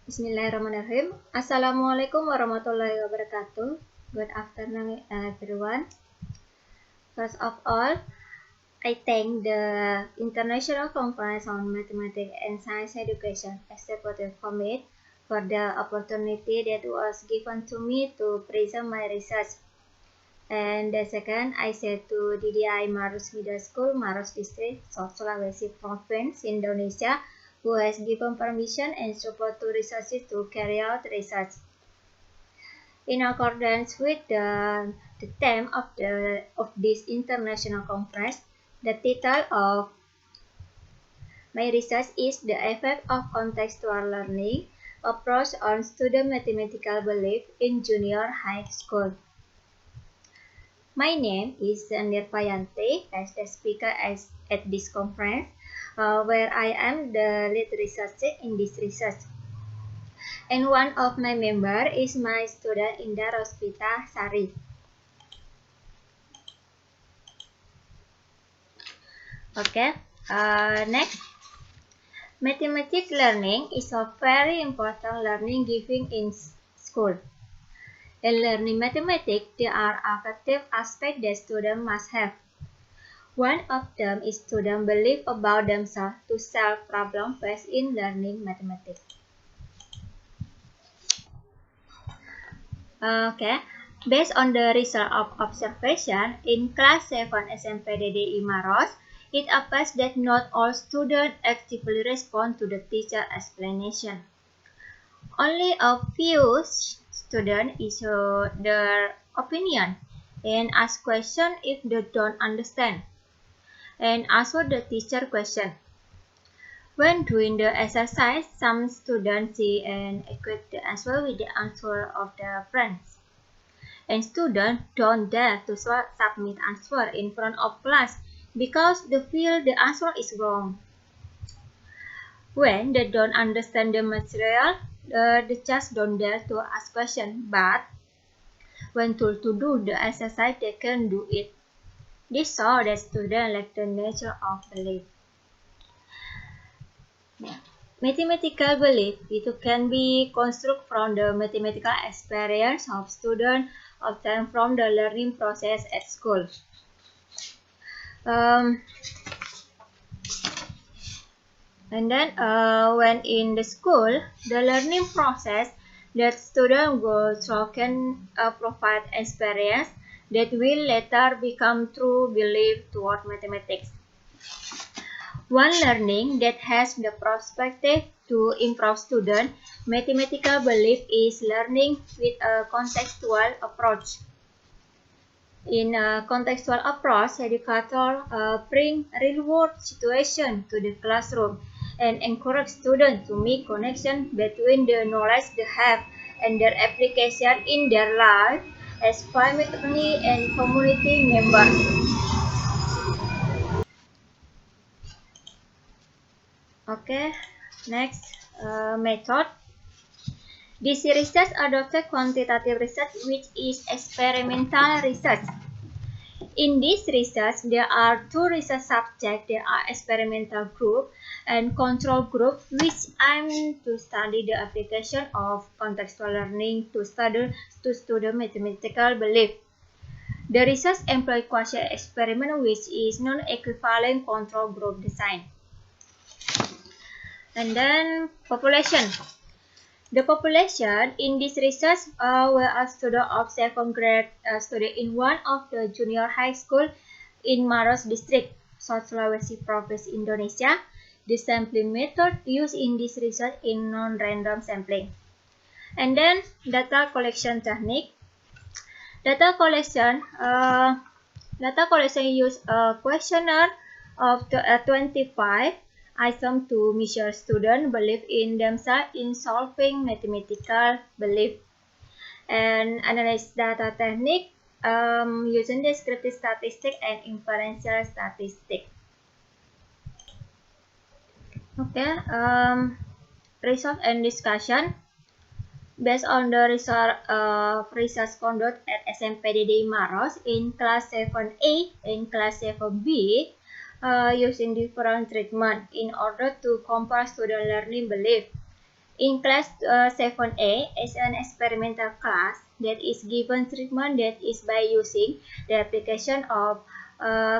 Bismillahirrahmanirrahim. Assalamualaikum warahmatullahi wabarakatuh. Good afternoon, everyone. First of all, I thank the International Conference on Mathematics and Science Education, Executive Committee, for the opportunity that was given to me to present my research. And the second, I said to DDI Maros Middle School, Maros District, South Sulawesi Province, Indonesia, who has given permission and support to researchers to carry out research. In accordance with the theme of this international conference, the title of my research is The Effect of Contextual Learning Approach on Student Mathematical Belief in Junior High School. My name is Nirpayanti as the speaker at this conference, where I am the lead researcher in this research. And one of my members is my student Indah Rospita Sari. Okay, next. Mathematics learning is a very important learning given in school. In learning mathematics, there are affective aspects that students must have. One of them is students' belief about themselves to solve problems faced in learning mathematics. Okay, based on the result of observation in class 7 SMP DDI Maros, it appears that not all students actively respond to the teacher explanation. Only a few students issue their opinion and ask questions if they don't understand, and answer the teacher question. When doing the exercise, some students see and equate the answer with the answer of their friends. And students don't dare to submit answer in front of class because they feel the answer is wrong. When they don't understand the material, they just don't dare to ask questions. But when told to do the exercise, they can do it. This shows that students lack the nature of belief. Mathematical belief can be constructed from the mathematical experience of students obtained from the learning process at school. And then when in the school, the learning process that students go through can provide experience that will later become true belief toward mathematics. One learning that has the perspective to improve student mathematical belief is learning with a contextual approach. In a contextual approach, educators bring real-world situation to the classroom and encourage students to make connection between the knowledge they have and their application in their life as family and community members. Okay, next method. This research adopted quantitative research, which is experimental research. In this research, there are two research subjects. There are experimental group and control group, which aim to study the application of contextual learning to student mathematical belief. The research employed quasi-experiment, which is non-equivalent control group design. And then population. The population in this research were a student of 7th grade student in one of the junior high school in Maros District, South Sulawesi Province, Indonesia. The sampling method used in this research is non-random sampling. And then data collection technique. Data collection use a questionnaire of 25 items to measure student belief in themselves in solving mathematical belief. And analyze data technique using descriptive statistics and inferential statistics. Okay, result and discussion. Based on the result of research conducted at SMP DDI Maros in class 7A and class 7B, using different treatment in order to compare student learning belief. In class 7A is an experimental class that is given treatment that is by using the application of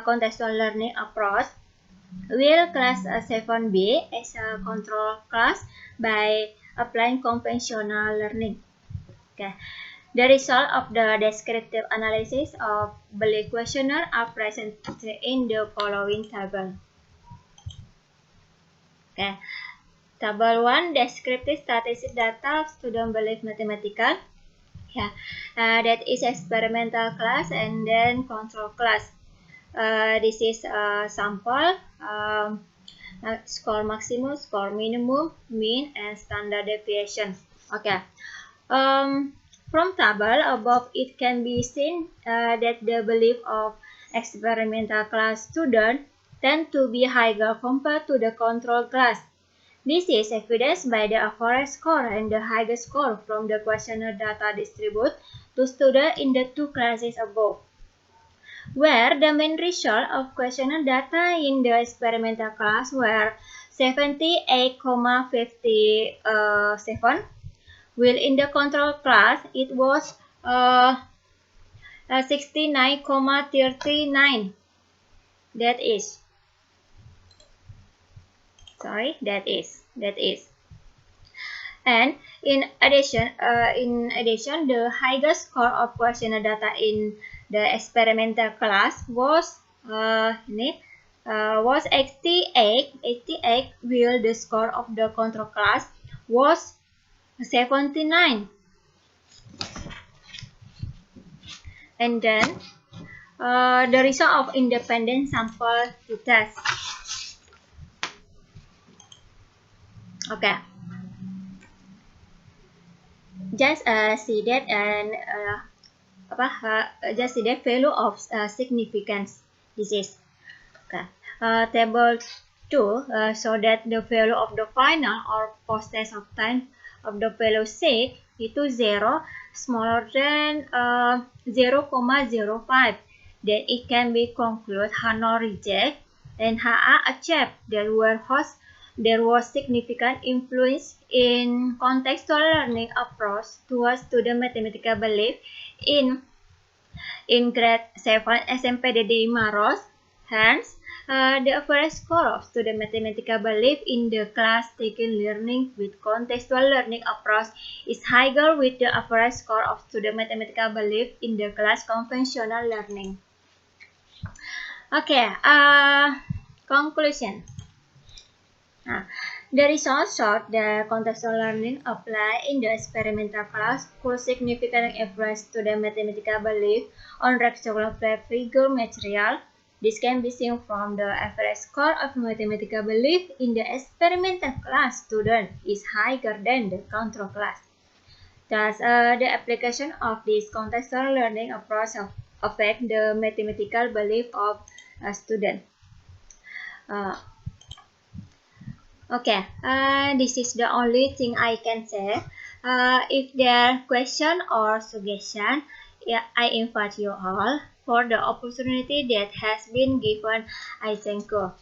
contextual learning approach, while class 7B is a control class by applying conventional learning. Okay. The result of the descriptive analysis of belief questionnaire are presented in the following table. Okay. Table 1, descriptive statistic data of student belief mathematical. Yeah, that is experimental class and then control class. This is sample, score maximum, score minimum, mean, and standard deviation. Okay. From table above, it can be seen that the belief of experimental class student tend to be higher compared to the control class. This is evidenced by the average score and the highest score from the questionnaire data distributed to students in the two classes above, where the main result of questionnaire data in the experimental class were 78,57, while in the control class it was 69,39. That is. And in addition, the highest score of questionnaire data in the experimental class was 88, while the score of the control class was 79. And then the result of independent sample test. Okay. Just see that and just see that value of significance. This is okay. Table 2 so that the value of the final or post test of time of the value C itu 0 smaller than 0,05. Then it can be concluded H0 reject and HA accept. There was significant influence in contextual learning approach towards student mathematical belief in grade 7 SMP DDI Maros. Hence, the average score of student mathematical belief in the class taken learning with contextual learning approach is higher with the average score of student mathematical belief in the class conventional learning. Okay, conclusion. The results showed that contextual learning applied in the experimental class could significantly influence student mathematical belief on rectangular flat figure material. This can be seen from the average score of mathematical belief in the experimental class student is higher than the control class. Thus, the application of this contextual learning approach affect the mathematical belief of a student. Okay, this is the only thing I can say. If there are question or suggestion, I invite you all for the opportunity that has been given. I thank you.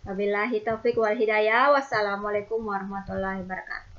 Wabillahi taufiq wal hidayah. Wassalamualaikum warahmatullahi wabarakatuh.